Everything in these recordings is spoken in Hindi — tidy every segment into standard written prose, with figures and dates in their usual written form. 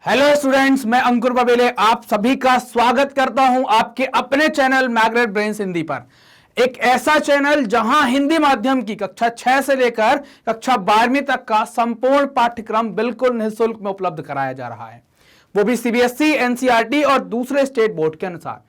हेलो स्टूडेंट्स, मैं अंकुर बबेले आप सभी का स्वागत करता हूं आपके अपने चैनल मैग्नेट ब्रेन्स हिंदी पर। एक ऐसा चैनल जहां हिंदी माध्यम की कक्षा 6 से लेकर कक्षा 12वीं तक का संपूर्ण पाठ्यक्रम बिल्कुल निःशुल्क में उपलब्ध कराया जा रहा है, वो भी सीबीएसई, एनसीईआरटी और दूसरे स्टेट बोर्ड के अनुसार।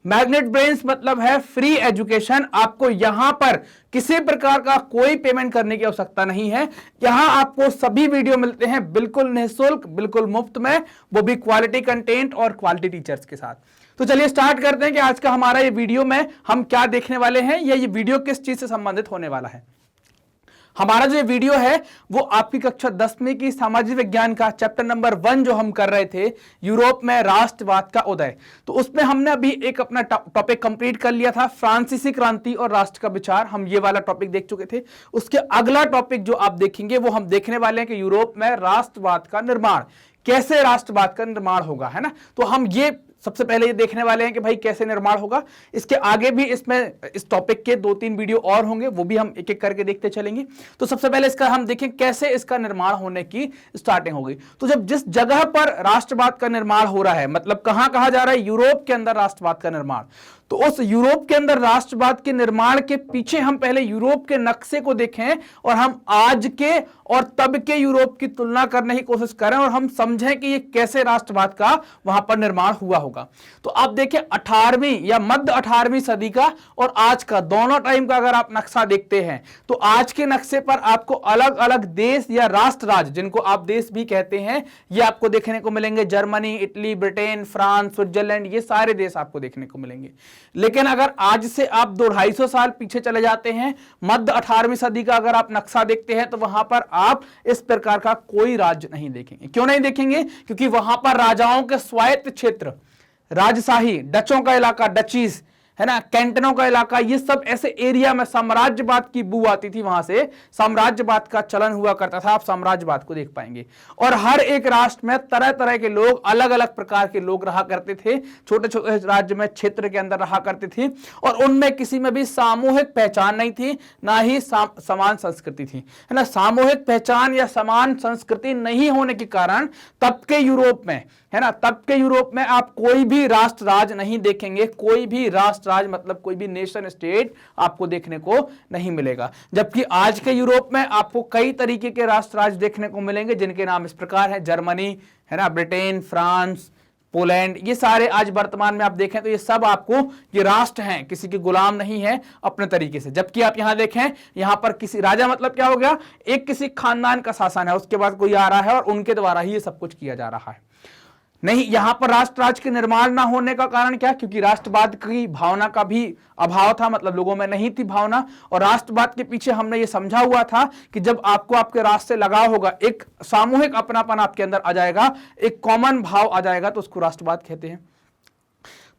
मैग्नेट ब्रेन्स मतलब है फ्री एजुकेशन। आपको यहां पर किसी प्रकार का कोई पेमेंट करने की आवश्यकता नहीं है। यहां आपको सभी वीडियो मिलते हैं बिल्कुल निःशुल्क, बिल्कुल मुफ्त में, वो भी क्वालिटी कंटेंट और क्वालिटी टीचर्स के साथ। तो चलिए स्टार्ट करते हैं कि आज का हमारा ये वीडियो में हम क्या देखने वाले हैं, या ये वीडियो किस चीज से संबंधित होने वाला है। हमारा जो वीडियो है वो आपकी कक्षा 10वीं की सामाजिक विज्ञान का चैप्टर नंबर 1 जो हम कर रहे थे, यूरोप में राष्ट्रवाद का उदय। तो उसमें हमने अभी एक अपना टॉपिक कंप्लीट कर लिया था, फ्रांसीसी क्रांति और राष्ट्र का विचार। हम ये वाला टॉपिक देख चुके थे। उसके अगला टॉपिक जो आप देखेंगे वो हम देखने वाले हैं कि यूरोप में राष्ट्रवाद का निर्माण, कैसे राष्ट्रवाद का निर्माण होगा, है ना। तो हम ये सबसे पहले ये देखने वाले हैं कि भाई कैसे निर्माण होगा। इसके आगे भी इसमें इस टॉपिक के 2-3 वीडियो और होंगे, वो भी हम एक एक करके देखते चलेंगे। तो सबसे पहले इसका हम देखें कैसे इसका निर्माण होने की स्टार्टिंग होगी। तो जब जिस जगह पर राष्ट्रवाद का निर्माण हो रहा है, मतलब कहां कहा जा रहा है, यूरोप के अंदर राष्ट्रवाद का निर्माण, तो उस यूरोप के अंदर राष्ट्रवाद के निर्माण के पीछे हम पहले यूरोप के नक्शे को देखें और हम आज के और तब के यूरोप की तुलना करने की कोशिश करें और हम समझें कि ये कैसे राष्ट्रवाद का वहां पर निर्माण हुआ होगा। तो आप देखें 18वीं या मध्य 18वीं सदी का और आज का दोनों टाइम का अगर आप नक्शा देखते हैं तो आज के नक्शे पर आपको अलग अलग देश या राष्ट्र राज्य, जिनको आप देश भी कहते हैं, ये आपको देखने को मिलेंगे। Germany, Italy, Britain, France, Switzerland, ये सारे देश आपको देखने को मिलेंगे। लेकिन अगर आज से आप 200-250 साल पीछे चले जाते हैं, मध्य 18वीं सदी का अगर आप नक्शा देखते हैं, तो वहां पर आप इस प्रकार का कोई राज्य नहीं देखेंगे। क्यों नहीं देखेंगे? क्योंकि वहां पर राजाओं के स्वायत्त क्षेत्र, राजशाही, डचों का इलाका, डचीज, है ना, कैंटनों का इलाका, ये सब ऐसे एरिया में साम्राज्यवाद की बू आती थी, वहां से साम्राज्यवाद का चलन हुआ करता था। आप साम्राज्यवाद को देख पाएंगे। और हर एक राष्ट्र में तरह तरह के लोग, अलग अलग प्रकार के लोग रहा करते थे, छोटे छोटे राज्य में, क्षेत्र के अंदर रहा करते थे, और उनमें किसी में भी सामूहिक पहचान नहीं थी, ना ही समान संस्कृति थी, है ना। सामूहिक पहचान या समान संस्कृति नहीं होने के कारण तब के यूरोप में, है ना, तब के यूरोप में आप कोई भी राष्ट्र राज नहीं देखेंगे। कोई भी राष्ट्र राज मतलब कोई भी नेशन स्टेट आपको देखने को नहीं मिलेगा। जबकि आज के यूरोप में आपको कई तरीके के राष्ट्र राज देखने को मिलेंगे, जिनके नाम इस प्रकार हैं। जर्मनी, है ना, ब्रिटेन, फ्रांस, पोलैंड, ये सारे आज वर्तमान में आप देखें तो ये सब आपको ये राष्ट्र हैं, किसी के गुलाम नहीं है अपने तरीके से। जबकि आप यहां देखें, यहां पर किसी राजा मतलब क्या हो गया, एक किसी खानदान का शासन है, उसके बाद कोई आ रहा है और उनके द्वारा ही ये सब कुछ किया जा रहा है। नहीं, यहां पर राष्ट्र राज्य के निर्माण ना होने का कारण क्या? क्योंकि राष्ट्रवाद की भावना का भी अभाव था, मतलब लोगों में नहीं थी भावना। और राष्ट्रवाद के पीछे हमने ये समझा हुआ था कि जब आपको आपके राष्ट्र से लगाव होगा, एक सामूहिक अपनापन आपके अंदर आ जाएगा, एक कॉमन भाव आ जाएगा, तो उसको राष्ट्रवाद कहते हैं।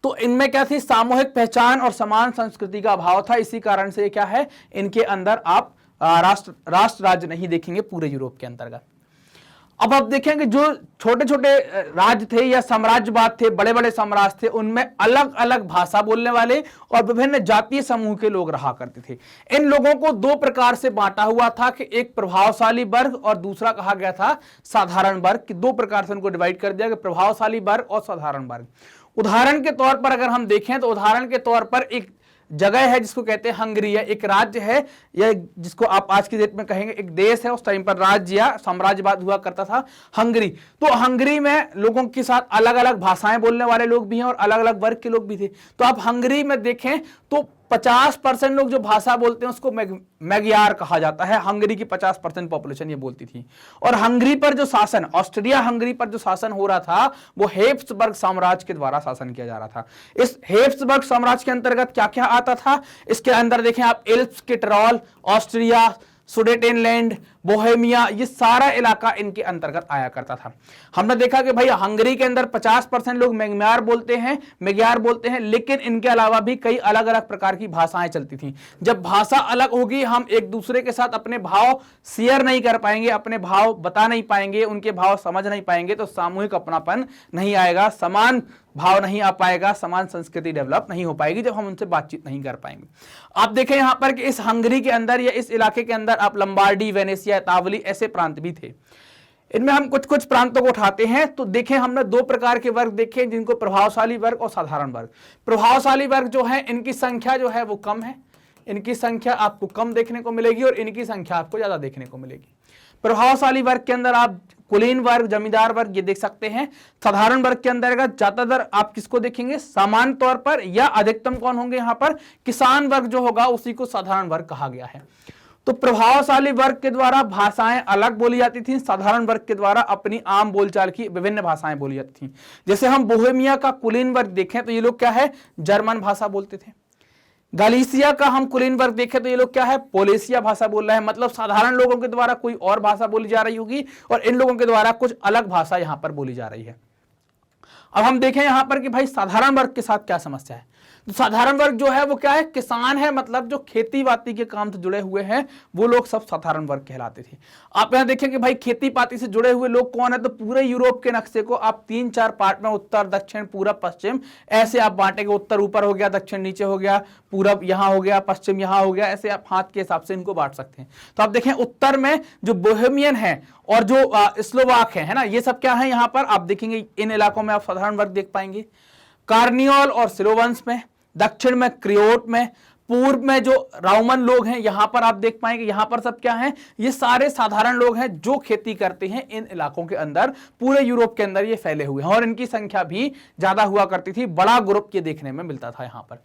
तो इनमें क्या थी? सामूहिक पहचान और समान संस्कृति का अभाव था। इसी कारण से क्या है, इनके अंदर आप राष्ट्र राज्य नहीं देखेंगे पूरे यूरोप के अंतर्गत। अब आप देखेंगे जो छोटे छोटे राज्य थे या साम्राज्यवाद थे, बड़े बड़े साम्राज्य थे, उनमें अलग अलग भाषा बोलने वाले और विभिन्न जातीय समूह के लोग रहा करते थे। इन लोगों को दो प्रकार से बांटा हुआ था कि एक प्रभावशाली वर्ग और दूसरा कहा गया था साधारण वर्ग, कि दो प्रकार से उनको डिवाइड कर दिया, कि प्रभावशाली वर्ग और साधारण वर्ग। उदाहरण के तौर पर अगर हम देखें तो उदाहरण के तौर पर एक जगह है जिसको कहते हैं हंगरी, या एक राज्य है, या जिसको आप आज की डेट में कहेंगे एक देश है। उस टाइम पर राज्य या साम्राज्यवाद हुआ करता था हंगरी। तो हंगरी में लोगों के साथ अलग अलग भाषाएं बोलने वाले लोग भी हैं और अलग अलग वर्ग के लोग भी थे। तो आप हंगरी में देखें तो 50% लोग जो भाषा बोलते हैं उसको मैग्यार कहा जाता है। हंगरी की 50% पॉपुलेशन ये बोलती थी। और हंगरी पर जो शासन, ऑस्ट्रिया हंगरी पर जो शासन हो रहा था, वो हेब्सबर्ग साम्राज्य के द्वारा शासन किया जा रहा था। इस हेब्सबर्ग साम्राज्य के अंतर्गत क्या क्या आता था? इसके अंदर देखें आप, एल्प्स के टिरोल, ऑस्ट्रिया, सुडेटेनलैंड, बोहेमिया, ये सारा इलाका इनके अंतर्गत आया करता था। हमने देखा कि भाई हंगरी के अंदर 50% लोग मैग्यार बोलते हैं, लेकिन इनके अलावा भी कई अलग अलग प्रकार की भाषाएं चलती थी। जब भाषा अलग होगी, हम एक दूसरे के साथ अपने भाव शेयर नहीं कर पाएंगे, अपने भाव बता नहीं पाएंगे, उनके भाव समझ नहीं पाएंगे, तो सामूहिक अपनापन नहीं आएगा, समान भाव नहीं आ पाएगा, समान संस्कृति डेवलप नहीं हो पाएगी जब हम उनसे बातचीत नहीं कर पाएंगे। आप देखें यहां पर कि इस हंगरी के अंदर या इस इलाके के अंदर आप लंबार्डी, वेनेसिया, तावली ऐसे प्रांत भी थे। इनमें हम कुछ कुछ प्रांतों को उठाते हैं। तो देखें, हमने दो प्रकार के वर्ग देखे, जिनको प्रभावशाली वर्ग और साधारण वर्ग। प्रभावशाली वर्ग जो है, इनकी संख्या जो है वो कम है, इनकी संख्या आपको कम देखने को मिलेगी और इनकी संख्या आपको ज्यादा देखने को मिलेगी। प्रभावशाली वर्ग के अंदर आप कुलीन वर्ग, जमींदार वर्ग ये देख सकते हैं। साधारण वर्ग के अंतर्गत ज्यादातर आप किसको देखेंगे, सामान्य तौर पर या अधिकतम कौन होंगे यहाँ पर, किसान वर्ग जो होगा उसी को साधारण वर्ग कहा गया है। तो प्रभावशाली वर्ग के द्वारा भाषाएं अलग बोली जाती थी, साधारण वर्ग के द्वारा अपनी आम बोलचाल की विभिन्न भाषाएं बोली जाती थी। जैसे हम बोहेमिया का कुलीन वर्ग देखें तो ये लोग क्या है, जर्मन भाषा बोलते थे। गलीसिया का हम कुलीन वर्ग देखें तो ये लोग क्या है, पोलेशिया भाषा बोल रहे हैं। मतलब साधारण लोगों के द्वारा कोई और भाषा बोली जा रही होगी और इन लोगों के द्वारा कुछ अलग भाषा यहां पर बोली जा रही है। अब हम देखें यहां पर कि भाई साधारण वर्ग के साथ क्या समस्या है। तो साधारण वर्ग जो है वो क्या है, किसान है, मतलब जो खेती बाती के काम से जुड़े हुए हैं वो लोग सब साधारण वर्ग कहलाते थे। आप यहां देखें कि भाई खेती पाती से जुड़े हुए लोग कौन है, तो पूरे यूरोप के नक्शे को आप 3-4 पार्ट में, उत्तर, दक्षिण, पूरब, पश्चिम, ऐसे आप बांटेंगे। उत्तर ऊपर हो गया, दक्षिण नीचे हो गया, पूरब यहां हो गया, पश्चिम यहां हो गया, ऐसे आप हाथ के हिसाब से इनको बांट सकते हैं। तो आप देखें उत्तर में जो बोहेमियन है और जो स्लोवाक है ना, ये सब क्या है यहाँ पर आप देखेंगे, इन इलाकों में आप साधारण वर्ग देख पाएंगे। कार्नियोल और सिलोवंस में, दक्षिण में क्रियोट में, पूर्व में जो रोमन लोग हैं यहां पर आप देख पाएंगे, यहां पर सब क्या हैं, ये सारे साधारण लोग हैं जो खेती करते हैं इन इलाकों के अंदर। पूरे यूरोप के अंदर ये फैले हुए हैं और इनकी संख्या भी ज्यादा हुआ करती थी, बड़ा ग्रुप ये देखने में मिलता था यहां पर।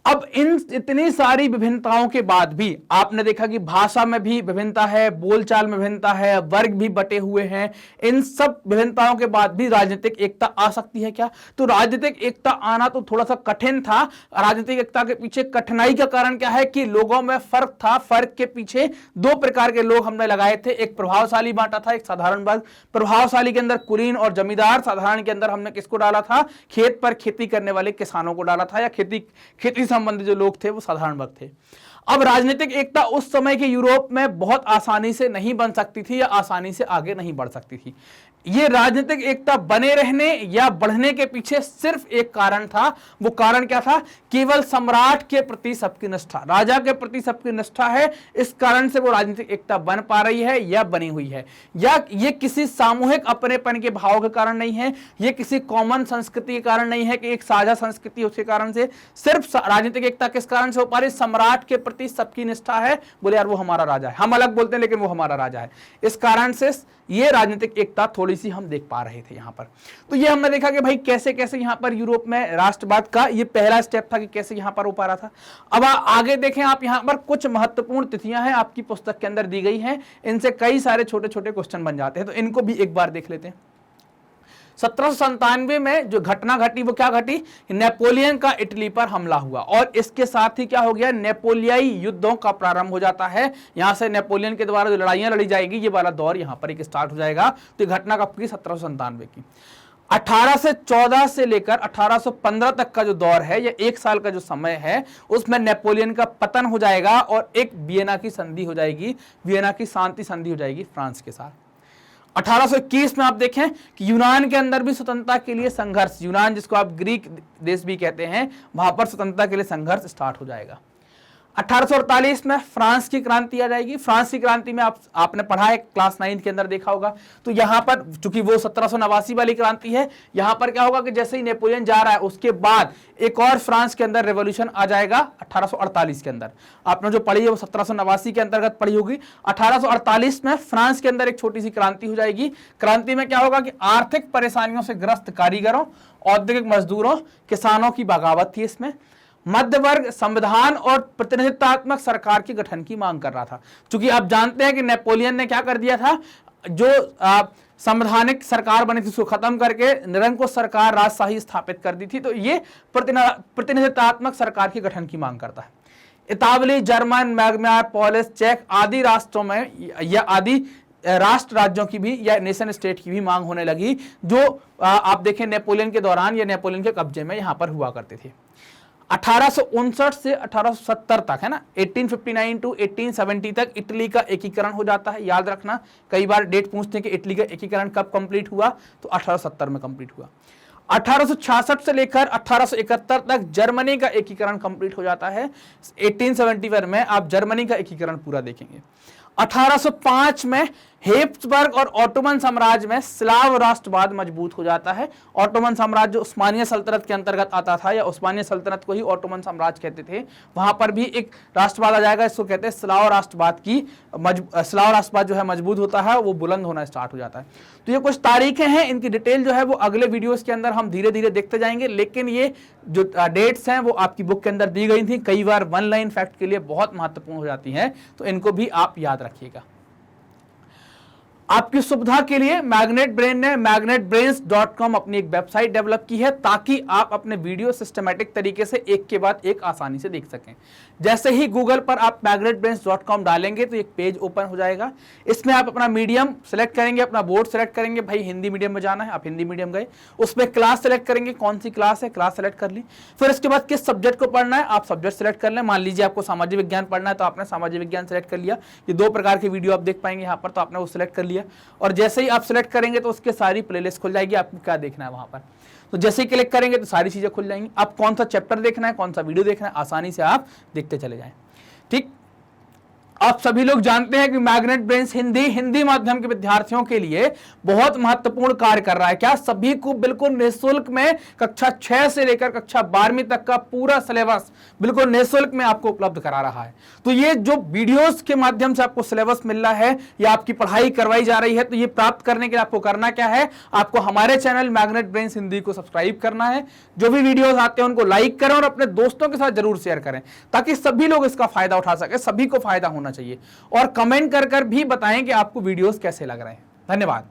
अब इन इतनी सारी विभिन्नताओं के बाद भी आपने देखा कि भाषा में भी विभिन्नता है, बोलचाल में विभिन्नता है, वर्ग भी बटे हुए हैं। इन सब विभिन्नताओं के बाद भी राजनीतिक एकता आ सकती है क्या? तो राजनीतिक एकता आना तो थोड़ा सा कठिन था। राजनीतिक एकता के पीछे कठिनाई का कारण क्या है कि लोगों में फर्क था। फर्क के पीछे दो प्रकार के लोग हमने लगाए थे, एक प्रभावशाली बांटा था, एक साधारण वर्ग। प्रभावशाली के अंदर कुलीन और जमींदार, साधारण के अंदर हमने किसको डाला था, खेत पर खेती करने वाले किसानों को डाला था, या खेती संबंधी जो लोग थे वो साधारण वर्ग थे। अब राजनीतिक एकता उस समय के यूरोप में बहुत आसानी से नहीं बन सकती थी या आसानी से आगे नहीं बढ़ सकती थी। ये राजनीतिक एकता बने रहने या बढ़ने के पीछे सिर्फ एक कारण था। वो कारण क्या था? केवल सम्राट के प्रति सबकी निष्ठा, राजा के प्रति सबकी निष्ठा है। इस कारण से वो राजनीतिक एकता बन पा रही है या बनी हुई है। या ये किसी सामूहिक अपनेपन के भाव के कारण नहीं है, ये किसी कॉमन संस्कृति के कारण नहीं है कि एक साझा संस्कृति उसके कारण से। सिर्फ राजनीतिक एकता किस कारण से हो पा रही? सम्राट के प्रति सबकी निष्ठा है। बोले यार वो हमारा राजा है, हम अलग बोलते हैं लेकिन वो हमारा राजा है। इस कारण से ये राजनीतिक एकता थोड़ी सी हम देख पा रहे थे यहां पर। तो ये हमने देखा कि भाई कैसे कैसे यहां पर यूरोप में राष्ट्रवाद का ये पहला स्टेप था कि कैसे यहां पर हो पा रहा था। अब आगे देखें आप, यहां पर कुछ महत्वपूर्ण तिथियां हैं आपकी पुस्तक के अंदर दी गई हैं, इनसे कई सारे छोटे छोटे क्वेश्चन बन जाते हैं, तो इनको भी एक बार देख लेते हैं। 1797 में जो घटना घटी वो क्या घटी? नेपोलियन का इटली पर हमला हुआ और इसके साथ ही क्या हो गया, नेपोलियाई युद्धों का प्रारंभ हो जाता है। यहां से नेपोलियन के द्वारा जो लड़ाइयां लड़ी जाएगी ये वाला दौर यहां पर एक स्टार्ट हो जाएगा। तो घटना कब की? 1797 की। 1814 से लेकर 1815 तक का जो दौर है, या एक साल का जो समय है, उसमें नेपोलियन का पतन हो जाएगा और एक वियना की संधि हो जाएगी, वियना की शांति संधि हो जाएगी फ्रांस के साथ। 1821 में आप देखें कि यूनान के अंदर भी स्वतंत्रता के लिए संघर्ष, यूनान जिसको आप ग्रीक देश भी कहते हैं, वहां पर स्वतंत्रता के लिए संघर्ष स्टार्ट हो जाएगा। 1848 में फ्रांस की क्रांति आ जाएगी। फ्रांस की क्रांति में आपने पढ़ा है, क्लास 9 के अंदर देखा होगा। तो यहां पर चूंकि वो 1789 वाली क्रांति है, यहां पर क्या होगा कि जैसे ही नेपोलियन जा रहा है उसके बाद एक और फ्रांस के अंदर रेवोल्यूशन आ जाएगा 1848 के अंदर। आपने जो पढ़ी है वो 1789 के अंतर्गत पढ़ी होगी। 1848 में फ्रांस के अंदर एक छोटी सी क्रांति हो जाएगी। क्रांति में क्या होगा कि आर्थिक परेशानियों से ग्रस्त कारीगरों, औद्योगिक मजदूरों, किसानों की बगावत थी। इसमें मध्य वर्ग संविधान और प्रतिनिधित्वात्मक सरकार के गठन की मांग कर रहा था। क्योंकि आप जानते हैं कि नेपोलियन ने क्या कर दिया था, जो संवैधानिक सरकार बनी थी उसको खत्म करके निरंकुश सरकार, राजशाही स्थापित कर दी थी। तो ये प्रतिनिधित्वात्मक सरकार के गठन की मांग करता है। इतालवी, जर्मन, मैग्मार, पोलिश, चेक आदि राष्ट्रों में या आदि राष्ट्र राज्यों की भी या नेशन स्टेट की भी मांग होने लगी, जो आप देखें नेपोलियन के दौरान या नेपोलियन के कब्जे में यहां पर हुआ करते थे। 1859 से 1870 तक, है ना, 1859 टू 1870 तक इटली का एकीकरण हो जाता है। याद रखना, कई बार डेट पूछते हैं कि इटली का एकीकरण कब कंप्लीट हुआ, तो 1870 में कंप्लीट हुआ। 1866 से लेकर 1871 तक जर्मनी का एकीकरण कंप्लीट हो जाता है। 1871 में आप जर्मनी का एकीकरण पूरा देखेंगे। 1805 में हेब्सबर्ग और ऑटोमन साम्राज्य में स्लाव राष्ट्रवाद मजबूत हो जाता है। ऑटोमन साम्राज्य जो उस्मानिया सल्तनत के अंतर्गत आता था, या उस्मानिया सल्तनत को ही ऑटोमन साम्राज्य कहते थे, वहां पर भी एक राष्ट्रवाद आ जाएगा। इसको कहते हैं स्लाव राष्ट्रवाद की स्लाव राष्ट्रवाद जो है मजबूत होता है, वो बुलंद होना स्टार्ट हो जाता है। तो ये कुछ तारीखें हैं, इनकी डिटेल जो है वो अगले वीडियोस के अंदर हम धीरे धीरे देखते जाएंगे, लेकिन ये जो डेट्स हैं वो आपकी बुक के अंदर दी गई थी, कई बार वन लाइन फैक्ट के लिए बहुत महत्वपूर्ण हो जाती हैं, तो इनको भी आप याद रखिएगा। आपकी सुविधा के लिए मैग्नेट ब्रेन ने magnetbrains.com अपनी एक वेबसाइट डेवलप की है, ताकि आप अपने वीडियो सिस्टमैटिक तरीके से एक के बाद एक आसानी से देख सकें। जैसे ही गूगल पर आप magnetbrains.com डालेंगे तो एक पेज ओपन हो जाएगा। इसमें आप अपना मीडियम सेलेक्ट करेंगे, अपना बोर्ड सेलेक्ट करेंगे, भाई हिंदी मीडियम में जाना है, आप हिंदी मीडियम गए। उसमें क्लास सेलेक्ट करेंगे, कौन सी क्लास है, क्लास सेलेक्ट कर ली। फिर उसके बाद किस सब्जेक्ट को पढ़ना है, आप सब्जेक्ट सेलेक्ट कर लें। मान लीजिए आपको सामाजिक विज्ञान पढ़ना है, तो आपने सामाजिक विज्ञान सेलेक्ट कर लिया। ये 2 प्रकार के वीडियो आप देख पाएंगे यहाँ पर, तो आपने वो सिलेक्ट कर लिया। और जैसे ही आप सिलेक्ट करेंगे तो उसके सारी प्लेलिस्ट खुल जाएगी, आपको क्या देखना है वहां पर। तो जैसे ही क्लिक करेंगे तो सारी चीजें खुल जाएंगी। आप कौन सा चैप्टर देखना है, कौन सा वीडियो देखना है, आसानी से आप देखते चले जाएं। ठीक, आप सभी लोग जानते हैं कि मैग्नेट ब्रेन्स हिंदी माध्यम के विद्यार्थियों के लिए बहुत महत्वपूर्ण कार्य कर रहा है। क्या सभी को बिल्कुल निःशुल्क में कक्षा 6 से लेकर कक्षा 12वीं तक का पूरा सिलेबस बिल्कुल निःशुल्क में आपको उपलब्ध करा रहा है। तो ये जो वीडियोस के माध्यम से आपको सिलेबस मिल रहा है या आपकी पढ़ाई करवाई जा रही है, तो ये प्राप्त करने के लिए आपको करना क्या है, आपको हमारे चैनल मैग्नेट ब्रेन्स हिंदी को सब्सक्राइब करना है। जो भी वीडियोस आते हैं उनको लाइक करें और अपने दोस्तों के साथ जरूर शेयर करें, ताकि सभी लोग इसका फायदा उठा सके, सभी को फायदा होना चाहिए। और कमेंट कर भी बताएं कि आपको वीडियोस कैसे लग रहे हैं। धन्यवाद।